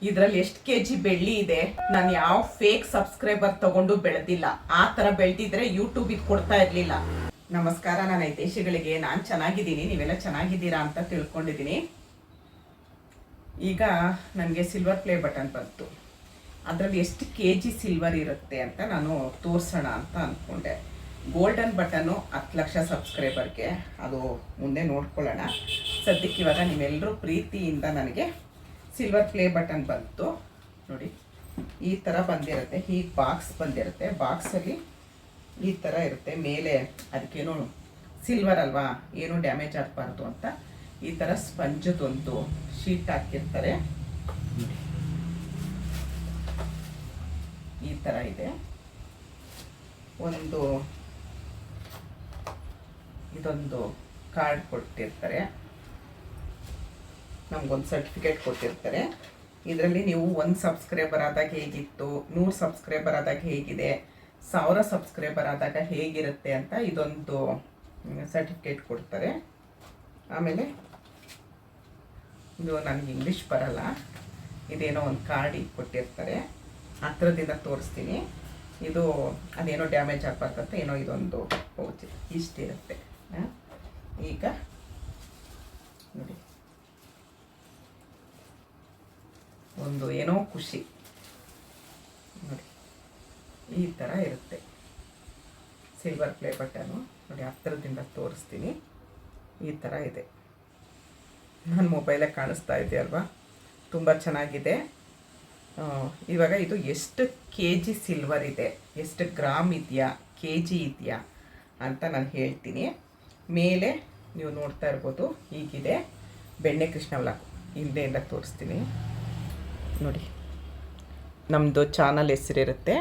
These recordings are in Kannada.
ಇದರಲ್ಲಿ ಎಷ್ಟು ಕೆಜಿ ಬೆಳ್ಳಿ ಇದೆ. ನಾನು ಯಾವ ಫೇಕ್ ಸಬ್ಸ್ಕ್ರೈಬರ್ ತಗೊಂಡು ಬೆಳೆದಿಲ್ಲ. ಆ ತರ ಬೆಳೆದಿದ್ರೆ ಯೂಟ್ಯೂಬ್ ಇದು ಕೊಡ್ತಾ ಇರ್ಲಿಲ್ಲ. ನಮಸ್ಕಾರ, ನನ್ನ ಹಿತೈಷಿಗಳಿಗೆ. ನಾನು ಚೆನ್ನಾಗಿದ್ದೀನಿ, ನೀವೆಲ್ಲ ಚೆನ್ನಾಗಿದ್ದೀರಾ ಅಂತ ತಿಳ್ಕೊಂಡಿದ್ದೀನಿ. ಈಗ ನನಗೆ ಸಿಲ್ವರ್ ಪ್ಲೇ ಬಟನ್ ಬಂತು. ಅದರಲ್ಲಿ ಎಷ್ಟು ಕೆಜಿ ಸಿಲ್ವರ್ ಇರುತ್ತೆ ಅಂತ ನಾನು ತೋರಿಸೋಣ ಅಂತ ಅಂದ್ಕೊಂಡೆ. ಗೋಲ್ಡನ್ ಬಟನ್ನು 10 ಲಕ್ಷ ಸಬ್ಸ್ಕ್ರೈಬರ್ಗೆ, ಅದು ಮುಂದೆ ನೋಡ್ಕೊಳ್ಳೋಣ. ಸದ್ಯಕ್ಕೆ ಇವಾಗ ನೀವೆಲ್ಲರೂ ಪ್ರೀತಿಯಿಂದ ನನಗೆ ಸಿಲ್ವರ್ ಪ್ಲೇ ಬಟನ್ ಬಂತು ನೋಡಿ. ಈ ಥರ ಬಂದಿರುತ್ತೆ, ಹೀಗೆ ಬಾಕ್ಸ್ ಬಂದಿರುತ್ತೆ. ಬಾಕ್ಸಲ್ಲಿ ಈ ಥರ ಇರುತ್ತೆ. ಮೇಲೆ ಅದಕ್ಕೇನು ಸಿಲ್ವರ್ ಅಲ್ವಾ, ಏನೂ ಡ್ಯಾಮೇಜ್ ಆಗಬಾರ್ದು ಅಂತ ಈ ಥರ ಸ್ಪಂಜದೊಂದು ಶೀಟ್ ಹಾಕಿರ್ತಾರೆ. ಈ ಥರ ಇದೆ. ಇದೊಂದು ಕಾರ್ಡ್ ಕೊಟ್ಟಿರ್ತಾರೆ, ನಮಗೊಂದು ಸರ್ಟಿಫಿಕೇಟ್ ಕೊಟ್ಟಿರ್ತಾರೆ. ಇದರಲ್ಲಿ ನೀವು 1 ಸಬ್ಸ್ಕ್ರೈಬರ್ ಆದಾಗ ಹೇಗಿತ್ತು, 100 ಸಬ್ಸ್ಕ್ರೈಬರ್ ಆದಾಗ ಹೇಗಿದೆ, 1000 ಸಬ್ಸ್ಕ್ರೈಬರ್ ಆದಾಗ ಹೇಗಿರುತ್ತೆ ಅಂತ ಇದೊಂದು ಸರ್ಟಿಫಿಕೇಟ್ ಕೊಡ್ತಾರೆ. ಆಮೇಲೆ ಇದು ನನಗೆ ಇಂಗ್ಲೀಷ್ ಬರಲ್ಲ, ಇದೇನೋ ಒಂದು ಕಾರ್ಡ್ ಕೊಟ್ಟಿರ್ತಾರೆ. ಹತ್ರದಿಂದ ತೋರಿಸ್ತೀನಿ. ಇದು ಅದೇನೋ ಡ್ಯಾಮೇಜ್ ಆಗಬಾರ್ದಂತ ಏನೋ ಇದೊಂದು ಪೌಚ್ ಇಷ್ಟಿರುತ್ತೆ. ಈಗ ನೋಡಿ, ಒಂದು ಏನೋ ಖುಷಿ ನೋಡಿ, ಈ ಥರ ಇರುತ್ತೆ ಸಿಲ್ವರ್ ಪ್ಲೇ ಬಟನು ನೋಡಿ. ಹತ್ತಿರದಿಂದ ತೋರಿಸ್ತೀನಿ. ಈ ಥರ ಇದೆ. ನನ್ನ ಮೊಬೈಲೇ ಕಾಣಿಸ್ತಾ ಇದೆ ಅಲ್ವಾ, ತುಂಬ ಚೆನ್ನಾಗಿದೆ. ಇವಾಗ ಇದು ಎಷ್ಟು ಕೆ ಜಿ ಸಿಲ್ವರ್ ಇದೆ, ಎಷ್ಟು ಗ್ರಾಮ್ ಇದೆಯಾ, ಕೆ ಜಿ ಇದೆಯಾ ಅಂತ ನಾನು ಹೇಳ್ತೀನಿ. ಮೇಲೆ ನೀವು ನೋಡ್ತಾ ಇರ್ಬೋದು, ಹೀಗಿದೆ ಬೆಣ್ಣೆ ಕೃಷ್ಣ ವ್ಲಾಗ್. ಹಿಂದೆಯಿಂದ ತೋರಿಸ್ತೀನಿ ನೋಡಿ. ನಮ್ಮದು ಚಾನಲ್ ಹೆಸರಿರುತ್ತೆ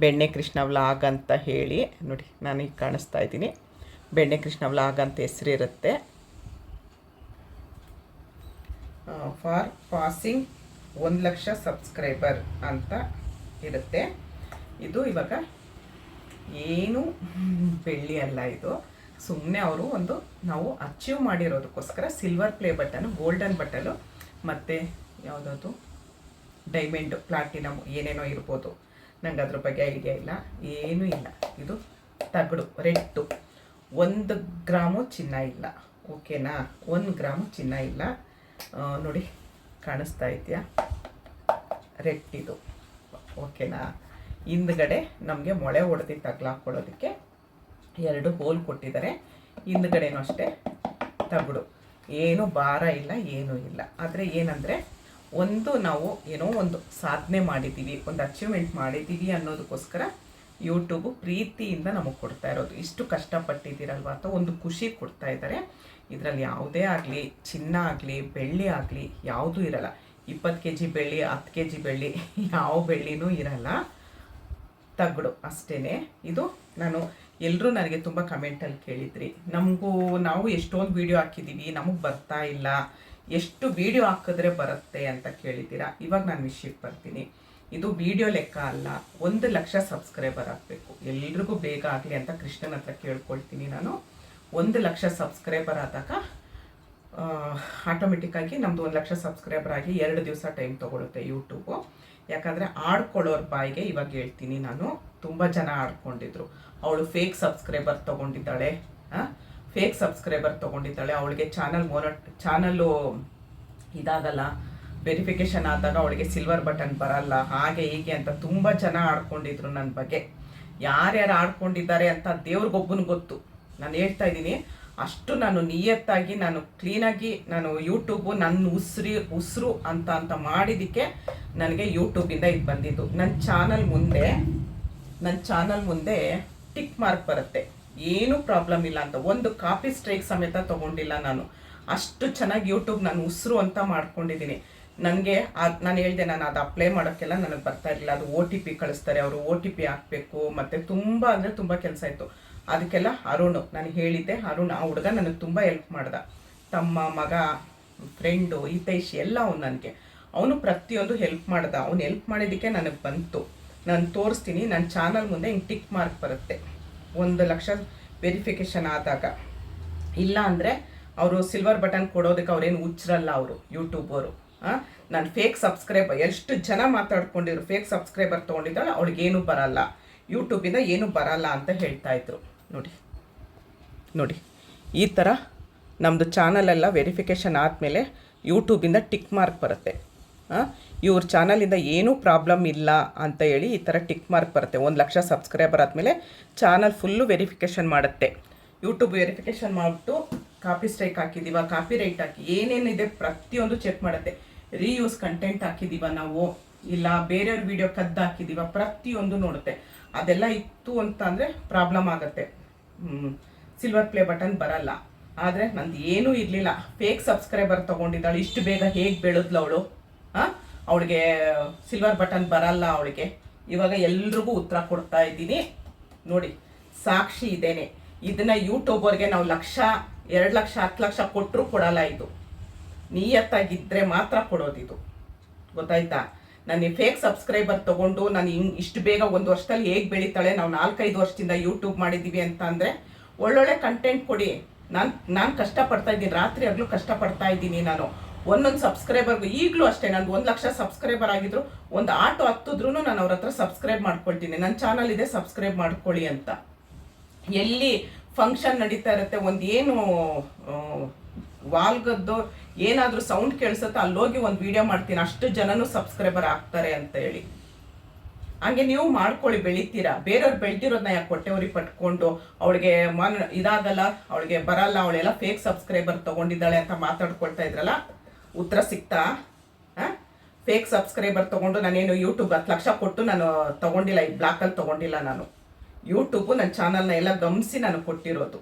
ಬೆಣ್ಣೆ ಕೃಷ್ಣ ವ್ಲಾಗ್ ಅಂತ ಹೇಳಿ ನೋಡಿ. ನಾನೀಗ ಕಾಣಿಸ್ತಾ ಇದ್ದೀನಿ, ಬೆಣ್ಣೆ ಕೃಷ್ಣ ವ್ಲಾಗ್ ಅಂತ ಹೆಸರಿರುತ್ತೆ. ಫಾರ್ ಪಾಸಿಂಗ್ 1 ಲಕ್ಷ ಸಬ್ಸ್ಕ್ರೈಬರ್ ಅಂತ ಇರುತ್ತೆ. ಇದು ಇವಾಗ ಏನು ಬೆಳ್ಳಿ ಅಲ್ಲ, ಇದು ಸುಮ್ಮನೆ ಅವರು ನಾವು ಅಚೀವ್ ಮಾಡಿರೋದಕ್ಕೋಸ್ಕರ silver play button, golden button ಮತ್ತು ಯಾವುದಾದ್ರು ಡೈಮಂಡ್, ಪ್ಲಾಟಿನಮ್ ಏನೇನೋ ಇರ್ಬೋದು. ನಂಗೆ ಅದ್ರ ಬಗ್ಗೆ ಐಡಿಯಾ ಇಲ್ಲ, ಏನೂ ಇಲ್ಲ. ಇದು ತಗಡು, ರೆಟ್ಟು. 1 ಗ್ರಾಮು ಚಿನ್ನ ಇಲ್ಲ, ಓಕೆನಾ? 1 ಗ್ರಾಮು ಚಿನ್ನ ಇಲ್ಲ ನೋಡಿ. ಕಾಣಿಸ್ತಾ ಇದೆಯಾ? ರೆಟ್ಟಿದು, ಓಕೆನಾ? ಹಿಂದ್ಗಡೆ ನಮಗೆ ಮೊಳೆ ಹೊಡೆದು ತಗ್ಲಾಕೊಳ್ಳೋದಕ್ಕೆ 2 ಹೋಲ್ ಕೊಟ್ಟಿದ್ದಾರೆ. ಹಿಂದ್ಗಡೆನೂ ಅಷ್ಟೇ ತಗಡು, ಏನು ಭಾರ ಇಲ್ಲ, ಏನೂ ಇಲ್ಲ. ಆದರೆ ಏನಂದರೆ ನಾವು ಏನೋ ಒಂದು ಸಾಧನೆ ಮಾಡಿದ್ದೀವಿ, ಒಂದು ಅಚೀವ್ಮೆಂಟ್ ಮಾಡಿದ್ದೀವಿ ಅನ್ನೋದಕ್ಕೋಸ್ಕರ ಯೂಟ್ಯೂಬು ಪ್ರೀತಿಯಿಂದ ನಮಗೆ ಕೊಡ್ತಾ ಇರೋದು. ಇಷ್ಟು ಕಷ್ಟಪಟ್ಟಿದ್ದೀರಲ್ವ ಅಂತ ಒಂದು ಖುಷಿ ಕೊಡ್ತಾ ಇದ್ದಾರೆ. ಇದರಲ್ಲಿ ಯಾವುದೇ ಆಗಲಿ, ಚಿನ್ನ ಆಗಲಿ, ಬೆಳ್ಳಿ ಆಗಲಿ ಯಾವುದೂ ಇರಲ್ಲ. 20 ಕೆಜಿ ಬೆಳ್ಳಿ, 10 ಕೆಜಿ ಬೆಳ್ಳಿ, ಯಾವ ಬೆಳ್ಳಿನೂ ಇರಲ್ಲ. ತಗಡು ಅಷ್ಟೇ. ಇದು ನಾನು ಎಲ್ಲರೂ ನನಗೆ ತುಂಬ ಕಮೆಂಟಲ್ಲಿ ಕೇಳಿದ್ರಿ, ನಾವು ಎಷ್ಟೊಂದು ವೀಡಿಯೋ ಹಾಕಿದ್ದೀವಿ, ನಮಗೆ ಬರ್ತಾ ಇಲ್ಲ, ಎಷ್ಟು ವೀಡಿಯೋ ಹಾಕಿದ್ರೆ ಬರುತ್ತೆ ಅಂತ ಕೇಳಿದ್ದೀರಾ. ಇವಾಗ ನಾನು ವಿಷಯಕ್ಕೆ ಬರ್ತೀನಿ. ಇದು ವಿಡಿಯೋ ಲೆಕ್ಕ ಅಲ್ಲ, 1 ಲಕ್ಷ ಸಬ್ಸ್ಕ್ರೈಬರ್ ಆಗಬೇಕು. ಎಲ್ರಿಗೂ ಬೇಗ ಆಗಲಿ ಅಂತ ಕೃಷ್ಣನ ಹತ್ರ ಕೇಳ್ಕೊಳ್ತೀನಿ ನಾನು. 1 ಲಕ್ಷ ಸಬ್ಸ್ಕ್ರೈಬರ್ ಆದಾಗ ಆಟೋಮೆಟಿಕ್ಕಾಗಿ ನಮ್ಮದು 1 ಲಕ್ಷ ಸಬ್ಸ್ಕ್ರೈಬರ್ ಆಗಿ 2 ದಿವಸ ಟೈಮ್ ತೊಗೊಳುತ್ತೆ ಯೂಟ್ಯೂಬು. ಯಾಕಂದರೆ ಆಡ್ಕೊಳ್ಳೋರ ಬಾಯಿಗೆ ಇವಾಗ ಹೇಳ್ತೀನಿ ನಾನು. ತುಂಬ ಜನ ಆಡ್ಕೊಂಡಿದ್ರು, ಅವಳು ಫೇಕ್ ಸಬ್ಸ್ಕ್ರೈಬರ್ ತೊಗೊಂಡಿದ್ದಾಳೆ, ಅವಳಿಗೆ ಚಾನಲ್ಲು ಇದಾಗಲ್ಲ, ವೆರಿಫಿಕೇಷನ್ ಆದಾಗ ಅವಳಿಗೆ ಸಿಲ್ವರ್ ಬಟನ್ ಬರಲ್ಲ, ಹಾಗೆ ಹೀಗೆ ಅಂತ ತುಂಬ ಜನ ಆಡ್ಕೊಂಡಿದ್ರು ನನ್ನ ಬಗ್ಗೆ. ಯಾರ್ಯಾರು ಆಡ್ಕೊಂಡಿದ್ದಾರೆ ಅಂತ ದೇವ್ರಿಗೊಬ್ಬನಿಗೆ ಗೊತ್ತು. ನಾನು ಹೇಳ್ತಾ ಇದ್ದೀನಿ, ಅಷ್ಟು ನಾನು ನಿಯತ್ತಾಗಿ, ನಾನು ಕ್ಲೀನಾಗಿ, ನಾನು ಯೂಟ್ಯೂಬು ನನ್ನ ಉಸಿರು ಅಂತ ಮಾಡಿದ್ದಕ್ಕೆ ನನಗೆ ಯೂಟ್ಯೂಬಿಂದ ಇದು ಬಂದಿದ್ದು. ನನ್ನ ಚಾನಲ್ ಮುಂದೆ ಟಿಕ್ ಮಾರ್ಕ್ ಬರುತ್ತೆ, ಏನೂ ಪ್ರಾಬ್ಲಮ್ ಇಲ್ಲ ಅಂತ. ಒಂದು ಕಾಪಿ ಸ್ಟ್ರೈಕ್ ಸಮೇತ ತೊಗೊಂಡಿಲ್ಲ ನಾನು. ಅಷ್ಟು ಚೆನ್ನಾಗಿ ಯೂಟ್ಯೂಬ್ ನಾನು ಉಸಿರು ಅಂತ ಮಾಡ್ಕೊಂಡಿದ್ದೀನಿ. ನನಗೆ ನಾನು ಹೇಳಿದೆ, ನಾನು ಅದು ಅಪ್ಲೈ ಮಾಡೋಕ್ಕೆಲ್ಲ ನನಗೆ ಬರ್ತಾ ಇರಲಿಲ್ಲ. ಅದು OTP ಕಳಿಸ್ತಾರೆ, ಅವರು OTP ಹಾಕಬೇಕು, ಮತ್ತು ತುಂಬ ಅಂದರೆ ತುಂಬ ಕೆಲಸ ಇತ್ತು. ಅದಕ್ಕೆಲ್ಲ ನಾನು ಹೇಳಿದ್ದೆ, ಅರುಣ್ ಆ ಹುಡುಗ ನನಗೆ ತುಂಬ ಹೆಲ್ಪ್ ಮಾಡ್ದ. ತಮ್ಮ, ಮಗ, ಫ್ರೆಂಡು, ಹಿತೈಷಿ ಎಲ್ಲ ಅವನು ಪ್ರತಿಯೊಂದು ಹೆಲ್ಪ್ ಮಾಡ್ದ. ಅವ್ನು ಹೆಲ್ಪ್ ಮಾಡಿದ್ದಕ್ಕೆ ನನಗೆ ಬಂತು. ನಾನು ತೋರಿಸ್ತೀನಿ, ನನ್ನ ಚಾನಲ್ ಮುಂದೆ ಹಿಂಗೆ ಟಿಕ್ ಮಾರ್ಕ್ ಬರುತ್ತೆ 1 ಲಕ್ಷ ವೆರಿಫಿಕೇಷನ್ ಆದಾಗ. ಇಲ್ಲ ಅಂದರೆ ಅವರು ಸಿಲ್ವರ್ ಬಟನ್ ಕೊಡೋದಕ್ಕೆ ಅವ್ರೇನು ಹುಚ್ಚರಲ್ಲ, ಅವರು ಯೂಟ್ಯೂಬರು ನಾನು ಫೇಕ್ ಸಬ್ಸ್ಕ್ರೈಬರ್ ಎಷ್ಟು ಜನ ಮಾತಾಡ್ಕೊಂಡಿದ್ರು, ಫೇಕ್ ಸಬ್ಸ್ಕ್ರೈಬರ್ ತೊಗೊಂಡಿದ್ದಾಳೆ, ಅವಳಿಗೇನು ಬರಲ್ಲ, ಯೂಟ್ಯೂಬಿಂದ ಏನು ಬರಲ್ಲ ಅಂತ ಹೇಳ್ತಾ ಇದ್ರು. ನೋಡಿ ಈ ಥರ ನಮ್ಮದು ಚಾನಲೆಲ್ಲ ವೆರಿಫಿಕೇಷನ್ ಆದಮೇಲೆ ಯೂಟ್ಯೂಬಿಂದ ಟಿಕ್ ಮಾರ್ಕ್ ಬರುತ್ತೆ. ಇವ್ರ ಚಾನಲಿಂದ ಏನೂ ಪ್ರಾಬ್ಲಮ್ ಇಲ್ಲ ಅಂತ ಹೇಳಿ ಈ ಥರ ಟಿಕ್ ಮಾರ್ಕ್ ಬರುತ್ತೆ. 1 ಲಕ್ಷ ಸಬ್ಸ್ಕ್ರೈಬರ್ ಆದಮೇಲೆ ಚಾನಲ್ ಫುಲ್ಲು ವೆರಿಫಿಕೇಷನ್ ಮಾಡುತ್ತೆ. ಯೂಟ್ಯೂಬ್ ವೆರಿಫಿಕೇಷನ್ ಮಾಡಿಬಿಟ್ಟು ಕಾಪಿ ಸ್ಟ್ರೈಕ್ ಹಾಕಿದ್ದೀವ, ಕಾಪಿ ರೈಟ್ ಹಾಕಿ ಏನೇನಿದೆ ಪ್ರತಿಯೊಂದು ಚೆಕ್ ಮಾಡುತ್ತೆ. ರೀಯೂಸ್ ಕಂಟೆಂಟ್ ಹಾಕಿದ್ದೀವ ನಾವು, ಇಲ್ಲ ಬೇರೆಯವ್ರ ವಿಡಿಯೋ ಕದ್ದು ಹಾಕಿದ್ದೀವ, ಪ್ರತಿಯೊಂದು ನೋಡುತ್ತೆ. ಅದೆಲ್ಲ ಇತ್ತು ಅಂತ ಅಂದರೆ ಪ್ರಾಬ್ಲಮ್ ಆಗುತ್ತೆ, ಸಿಲ್ವರ್ ಪ್ಲೇ ಬಟನ್ ಬರಲ್ಲ. ಆದರೆ ನಂದು ಏನೂ ಇರಲಿಲ್ಲ, ಫೇಕ್ ಸಬ್ಸ್ಕ್ರೈಬರ್ ತೊಗೊಂಡಿದ್ದಾಳೆ, ಇಷ್ಟು ಬೇಗ ಹೇಗೆ ಬೆಳೆದ್ಲು ಅವಳು, ಅವಳಿಗೆ ಸಿಲ್ವರ್ ಬಟನ್ ಬರಲ್ಲ ಅವಳಿಗೆ. ಇವಾಗ ಎಲ್ರಿಗೂ ಉತ್ತರ ಕೊಡ್ತಾ ಇದ್ದೀನಿ ನೋಡಿ, ಸಾಕ್ಷಿ ಇದೇನೆ. ಇದನ್ನ ಯೂಟ್ಯೂಬರ್ಗೆ ನಾವು 1 ಲಕ್ಷ 2 ಲಕ್ಷ 10 ಲಕ್ಷ ಕೊಟ್ಟರು ಕೊಡಲ್ಲ. ಇದು ನಿಯತ್ತಾಗಿದ್ದರೆ ಮಾತ್ರ ಕೊಡೋದಿದು, ಗೊತ್ತಾಯ್ತಾ? ನಾನು ಫೇಕ್ ಸಬ್ಸ್ಕ್ರೈಬರ್ ತೊಗೊಂಡು ನಾನು ಇಷ್ಟು ಬೇಗ 1 ವರ್ಷದಲ್ಲಿ ಹೇಗೆ ಬೆಳೀತಾಳೆ, ನಾವು 4-5 ವರ್ಷದಿಂದ ಯೂಟ್ಯೂಬ್ ಮಾಡಿದ್ದೀವಿ ಅಂತ ಅಂದರೆ ಒಳ್ಳೊಳ್ಳೆ ಕಂಟೆಂಟ್ ಕೊಡಿ. ನಾನು ಕಷ್ಟಪಡ್ತಾ ಇದ್ದೀನಿ, ರಾತ್ರಿ ಆಗಲೂ ಕಷ್ಟಪಡ್ತಾ ಇದ್ದೀನಿ. ನಾನು ಒಂದೊಂದು ಸಬ್ಸ್ಕ್ರೈಬರ್ಗೂ ಈಗಲೂ ಅಷ್ಟೇ, ನಂದು 1 ಲಕ್ಷ ಸಬ್ಸ್ಕ್ರೈಬರ್ ಆಗಿದ್ರು ಒಂದು ಆಟೋ ಹತ್ತಿದ್ರು ನಾನು ಅವ್ರ ಹತ್ರ ಸಬ್ಸ್ಕ್ರೈಬ್ ಮಾಡ್ಕೊಳ್ತೀನಿ. ನನ್ನ ಚಾನಲ್ ಇದೆ, ಸಬ್ಸ್ಕ್ರೈಬ್ ಮಾಡ್ಕೊಳ್ಳಿ ಅಂತ. ಎಲ್ಲಿ ಫಂಕ್ಷನ್ ನಡೀತಾ ಇರುತ್ತೆ, ಒಂದು ಏನು ವಾಲ್ಗದ್ದು ಏನಾದರೂ ಸೌಂಡ್ ಕೇಳಿಸುತ್ತೆ, ಅಲ್ಲೋಗಿ ಒಂದು ವಿಡಿಯೋ ಮಾಡ್ತೀನಿ, ಅಷ್ಟು ಜನನೂ ಸಬ್ಸ್ಕ್ರೈಬರ್ ಆಗ್ತಾರೆ ಅಂತ ಹೇಳಿ. ಹಂಗೆ ನೀವು ಮಾಡ್ಕೊಳ್ಳಿ, ಬೆಳಿತೀರಾ. ಬೇರೆಯವ್ರು ಬೆಳೆದಿರೋದನ್ನ ಯಾಕೆ ಹೊಟ್ಟೆವ್ರಿಗೆ ಪಟ್ಕೊಂಡು ಅವಳಿಗೆ ಇದಾಗಲ್ಲ, ಅವಳಿಗೆ ಬರಲ್ಲ, ಅವಳೆಲ್ಲ ಫೇಕ್ ಸಬ್ಸ್ಕ್ರೈಬರ್ ತೊಗೊಂಡಿದ್ದಾಳೆ ಅಂತ ಮಾತಾಡ್ಕೊಳ್ತಾ ಇದ್ರಲ್ಲ, ಉತ್ತರ ಸಿಗ್ತಾ? ಫೇಕ್ ಸಬ್ಸ್ಕ್ರೈಬರ್ ತೊಗೊಂಡು ನಾನೇನು ಯೂಟ್ಯೂಬ್ 10 ಲಕ್ಷ ಕೊಟ್ಟು ನಾನು ತೊಗೊಂಡಿಲ್ಲ, ಈ ಬ್ಲಾಕಲ್ಲಿ ತೊಗೊಂಡಿಲ್ಲ. ನಾನು ಯೂಟ್ಯೂಬು ನನ್ನ ಚಾನಲ್ನ ಎಲ್ಲ ಗಮನಿಸಿ ನಾನು ಕೊಟ್ಟಿರೋದು.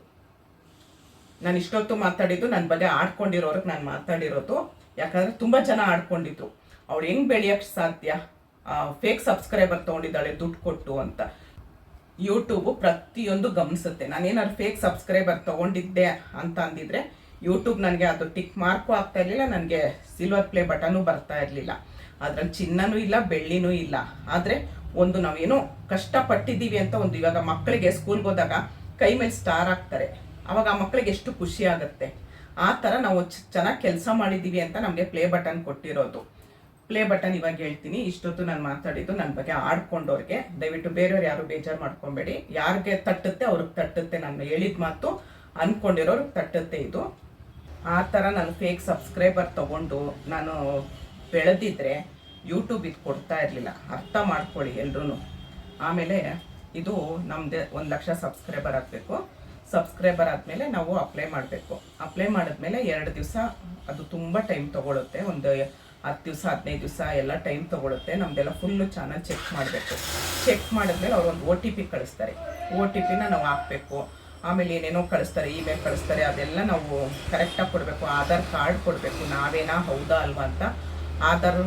ನಾನು ಇಷ್ಟೊತ್ತು ಮಾತಾಡಿದ್ದು ನನ್ನ ಬಗ್ಗೆ ಆಡ್ಕೊಂಡಿರೋರಿಗೆ ನಾನು ಮಾತಾಡಿರೋದು. ಯಾಕಂದರೆ ತುಂಬ ಜನ ಆಡ್ಕೊಂಡಿದ್ರು, ಅವಳು ಹೆಂಗೆ ಬೆಳೆಯೋಕ್ಕೆ ಸಾಧ್ಯ, ಫೇಕ್ ಸಬ್ಸ್ಕ್ರೈಬರ್ ತೊಗೊಂಡಿದ್ದಾಳೆ ದುಡ್ಡು ಕೊಟ್ಟು ಅಂತ. ಯೂಟ್ಯೂಬು ಪ್ರತಿಯೊಂದು ಗಮನಿಸುತ್ತೆ. ನಾನೇನಾದ್ರು ಫೇಕ್ ಸಬ್ಸ್ಕ್ರೈಬರ್ ತೊಗೊಂಡಿದ್ದೆ ಅಂತ ಅಂದಿದ್ರೆ ಯೂಟ್ಯೂಬ್ ನನಗೆ ಅದು ಟಿಕ್ ಮಾರ್ಕು ಆಗ್ತಾ ಇರಲಿಲ್ಲ, ನನಗೆ ಸಿಲ್ವರ್ ಪ್ಲೇ ಬಟನು ಬರ್ತಾ ಇರಲಿಲ್ಲ. ಅದ್ರಲ್ಲಿ ಚಿನ್ನನೂ ಇಲ್ಲ, ಬೆಳ್ಳಿನೂ ಇಲ್ಲ. ಆದರೆ ಒಂದು ನಾವೇನೋ ಕಷ್ಟಪಟ್ಟಿದ್ದೀವಿ ಅಂತ ಒಂದು, ಇವಾಗ ಮಕ್ಕಳಿಗೆ ಸ್ಕೂಲ್ಗೆ ಹೋದಾಗ ಕೈ ಮೇಲೆ ಸ್ಟಾರ್ ಹಾಕ್ತಾರೆ, ಅವಾಗ ಆ ಮಕ್ಕಳಿಗೆ ಎಷ್ಟು ಖುಷಿ ಆಗುತ್ತೆ. ಆ ಥರ ನಾವು ಚೆನ್ನಾಗಿ ಕೆಲಸ ಮಾಡಿದ್ದೀವಿ ಅಂತ ನಮಗೆ ಪ್ಲೇ ಬಟನ್ ಕೊಟ್ಟಿರೋದು. ಪ್ಲೇ ಬಟನ್ ಇವಾಗ ಹೇಳ್ತೀನಿ. ಇಷ್ಟೊತ್ತು ನಾನು ಮಾತಾಡಿದ್ದು ನನ್ನ ಬಗ್ಗೆ ಆಡ್ಕೊಂಡವ್ರಿಗೆ, ದಯವಿಟ್ಟು ಬೇರೆಯವ್ರು ಯಾರು ಬೇಜಾರು ಮಾಡ್ಕೊಬೇಡಿ. ಯಾರಿಗೆ ತಟ್ಟುತ್ತೆ ಅವ್ರಿಗೆ ತಟ್ಟುತ್ತೆ, ನಾನು ಹೇಳಿದ ಮಾತು ಅಂದ್ಕೊಂಡಿರೋರಿಗೆ ತಟ್ಟುತ್ತೆ ಇದು. ಆ ಥರ ನಾನು ಫೇಕ್ ಸಬ್ಸ್ಕ್ರೈಬರ್ ತೊಗೊಂಡು ನಾನು ಬೆಳೆದಿದ್ರೆ ಯೂಟ್ಯೂಬ್ ಇದು ಕೊಡ್ತಾ ಇರಲಿಲ್ಲ, ಅರ್ಥ ಮಾಡ್ಕೊಳ್ಳಿ ಎಲ್ರೂ. ಆಮೇಲೆ ಇದು ನಮ್ಮದೇ 1 ಲಕ್ಷ ಸಬ್ಸ್ಕ್ರೈಬರ್ ಆಗಬೇಕು. ಸಬ್ಸ್ಕ್ರೈಬರ್ ಆದಮೇಲೆ ನಾವು ಅಪ್ಲೈ ಮಾಡಬೇಕು. ಅಪ್ಲೈ ಮಾಡಿದ್ಮೇಲೆ 2 ದಿವಸ, ಅದು ತುಂಬ ಟೈಮ್ ತೊಗೊಳುತ್ತೆ, ಒಂದು 10 ದಿವಸ 15 ದಿವಸ ಎಲ್ಲ ಟೈಮ್ ತೊಗೊಳುತ್ತೆ. ನಮ್ಮದೆಲ್ಲ ಫುಲ್ಲು ಚಾನಲ್ ಚೆಕ್ ಮಾಡಬೇಕು. ಚೆಕ್ ಮಾಡಿದ್ಮೇಲೆ ಅವ್ರು ಒಂದು OTP ಕಳಿಸ್ತಾರೆ. OTPನ ನಾವು ಹಾಕಬೇಕು. ಆಮೇಲೆ ಏನೇನೋ ಕಳಿಸ್ತಾರೆ, ಇಮೇಲ್ ಕಳಿಸ್ತಾರೆ, ಅದೆಲ್ಲ ನಾವು ಕರೆಕ್ಟಾಗಿ ಕೊಡಬೇಕು. ಆಧಾರ್ ಕಾರ್ಡ್ ಕೊಡಬೇಕು, ನಾವೇನಾ ಹೌದಾ ಅಲ್ವಾ ಅಂತ. ಆಧಾರ್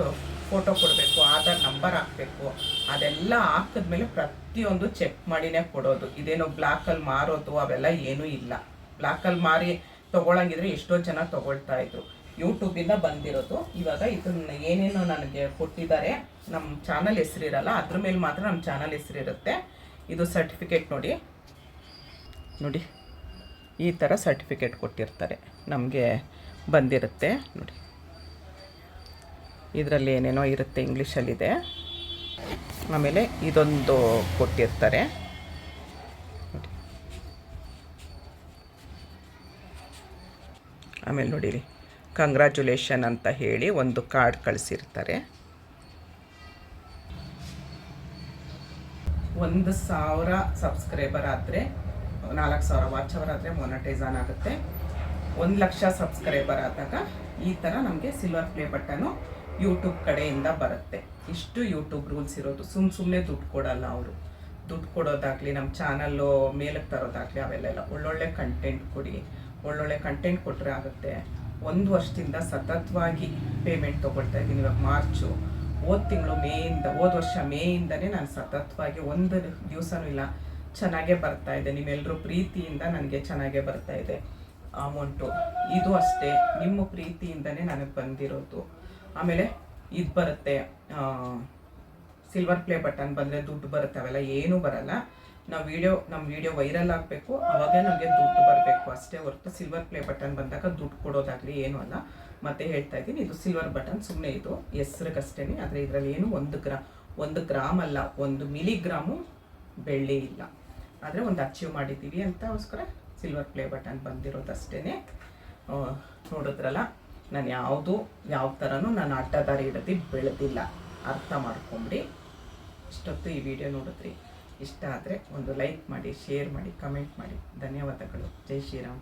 ಫೋಟೋ ಕೊಡಬೇಕು, ಆಧಾರ್ ನಂಬರ್ ಹಾಕಬೇಕು. ಅದೆಲ್ಲ ಹಾಕಿದ್ಮೇಲೆ ಪ್ರತಿಯೊಂದು ಚೆಕ್ ಮಾಡಿನೇ ಕೊಡೋದು. ಇದೇನೋ ಬ್ಲಾಕಲ್ಲಿ ಮಾರೋದು ಅವೆಲ್ಲ ಏನೂ ಇಲ್ಲ. ಬ್ಲಾಕಲ್ಲಿ ಮಾರಿ ತೊಗೊಳಂಗಿದ್ರೆ ಎಷ್ಟೋ ಜನ ತೊಗೊಳ್ತಾ ಇದ್ರು. ಯೂಟ್ಯೂಬಿಂದ ಬಂದಿರೋದು. ಇವಾಗ ಇದನ್ನ ಏನೇನೋ ನನಗೆ ಕೊಟ್ಟಿದ್ದಾರೆ, ನಮ್ಮ ಚಾನಲ್ ಹೆಸರಿರಲ್ಲ, ಅದ್ರ ಮೇಲೆ ಮಾತ್ರ ನಮ್ಮ ಚಾನಲ್ ಹೆಸರಿರುತ್ತೆ. ಇದು ಸರ್ಟಿಫಿಕೇಟ್ ನೋಡಿ, ಈ ಥರ ಸರ್ಟಿಫಿಕೇಟ್ ಕೊಟ್ಟಿರ್ತಾರೆ, ನಮಗೆ ಬಂದಿರುತ್ತೆ ನೋಡಿ. ಇದರಲ್ಲಿ ಏನೇನೋ ಇರುತ್ತೆ, ಇಂಗ್ಲೀಷಲ್ಲಿದೆ. ಆಮೇಲೆ ಇದೊಂದು ಕೊಟ್ಟಿರ್ತಾರೆ ನೋಡಿ. ಆಮೇಲೆ ನೋಡಿರಿ, ಕಂಗ್ರ್ಯಾಚುಲೇಷನ್ ಅಂತ ಹೇಳಿ ಒಂದು ಕಾರ್ಡ್ ಕಳಿಸಿರ್ತಾರೆ. 1,000 ಸಬ್ಸ್ಕ್ರೈಬರ್ ಆದರೆ 4,000 ವಾಚ್ ಅವರ್ ಆದರೆ ಮೊನಟೈಸ್ ಆನ್ ಆಗುತ್ತೆ. 1 ಲಕ್ಷ ಸಬ್ಸ್ಕ್ರೈಬರ್ ಆದಾಗ ಈ ಥರ ನಮಗೆ ಸಿಲ್ವರ್ ಪ್ಲೇ ಬಟನು ಯೂಟ್ಯೂಬ್ ಕಡೆಯಿಂದ ಬರುತ್ತೆ. ಇಷ್ಟು ಯೂಟ್ಯೂಬ್ ರೂಲ್ಸ್ ಇರೋದು. ಸುಮ್ಮನೆ ದುಡ್ಡು ಕೊಡಲ್ಲ ಅವರು. ದುಡ್ಡು ಕೊಡೋದಾಗಲಿ, ನಮ್ಮ ಚಾನಲ್ಲು ಮೇಲಕ್ಕೆ ತರೋದಾಗಲಿ ಅವೆಲ್ಲ ಒಳ್ಳೊಳ್ಳೆ ಕಂಟೆಂಟ್ ಕೊಡಿ. ಒಳ್ಳೊಳ್ಳೆ ಕಂಟೆಂಟ್ ಕೊಟ್ಟರೆ ಆಗುತ್ತೆ. 1 ವರ್ಷದಿಂದ ಸತತವಾಗಿ ಪೇಮೆಂಟ್ ತೊಗೊಳ್ತಾ ಇದ್ದೀನಿ. ಇವಾಗ ಮಾರ್ಚು, ಹೋದ ವರ್ಷ ಮೇಯಿಂದನೇ ನಾನು ಸತತವಾಗಿ ಒಂದು ದಿವಸನೂ ಇಲ್ಲ, ಚೆನ್ನಾಗೇ ಬರ್ತಾ ಇದೆ. ನಿಮ್ಮೆಲ್ಲರೂ ಪ್ರೀತಿಯಿಂದ ನನಗೆ ಚೆನ್ನಾಗೇ ಬರ್ತಾ ಇದೆ ಅಮೌಂಟು. ಇದು ಅಷ್ಟೇ, ನಿಮ್ಮ ಪ್ರೀತಿಯಿಂದನೇ ನನಗೆ ಬಂದಿರೋದು. ಆಮೇಲೆ ಇದು ಬರುತ್ತೆ, ಸಿಲ್ವರ್ ಪ್ಲೇ ಬಟನ್ ಬಂದರೆ ದುಡ್ಡು ಬರುತ್ತೆ, ಅವೆಲ್ಲ ಏನೂ ಬರಲ್ಲ. ನಮ್ಮ ವಿಡಿಯೋ ವೈರಲ್ ಆಗಬೇಕು, ಅವಾಗೇ ನಮಗೆ ದುಡ್ಡು ಬರಬೇಕು ಅಷ್ಟೇ ಹೊರತು ಸಿಲ್ವರ್ ಪ್ಲೇ ಬಟನ್ ಬಂದಾಗ ದುಡ್ಡು ಕೊಡೋದಾಗಲಿ ಏನೂ ಅಲ್ಲ. ಮತ್ತೆ ಹೇಳ್ತಾ ಇದ್ದೀನಿ, ಇದು ಸಿಲ್ವರ್ ಬಟನ್ ಸುಮ್ಮನೆ ಇದು ಹೆಸ್ರಿಗಷ್ಟೇ. ಆದರೆ ಇದರಲ್ಲಿ ಏನು 1 ಗ್ರಾಮ್ ಅಲ್ಲ, 1 ಮಿಲಿಗ್ರಾಮು ಬೆಳ್ಳಿ ಇಲ್ಲ. ಆದರೆ ಒಂದು ಅಚೀವ್ ಮಾಡಿದ್ದೀವಿ ಅಂತಗೋಸ್ಕರ ಸಿಲ್ವರ್ ಪ್ಲೇ ಬಟನ್ ಬಂದಿರೋದಷ್ಟೇ. ನೋಡಿದ್ರಲ್ಲ, ನಾನು ಯಾವ ಥರನೂ ನಾನು ಅಡ್ಡದಾರಿ ಹಿಡಿದು ಬೆಳೆದಿಲ್ಲ, ಅರ್ಥ ಮಾಡ್ಕೊಂಬಿಡಿ. ಇಷ್ಟೊತ್ತು ಈ ವಿಡಿಯೋ ನೋಡಿದ್ರಿ, ಇಷ್ಟ ಆದರೆ ಒಂದು ಲೈಕ್ ಮಾಡಿ, ಶೇರ್ ಮಾಡಿ, ಕಮೆಂಟ್ ಮಾಡಿ. ಧನ್ಯವಾದಗಳು. ಜೈ ಶ್ರೀರಾಮ್.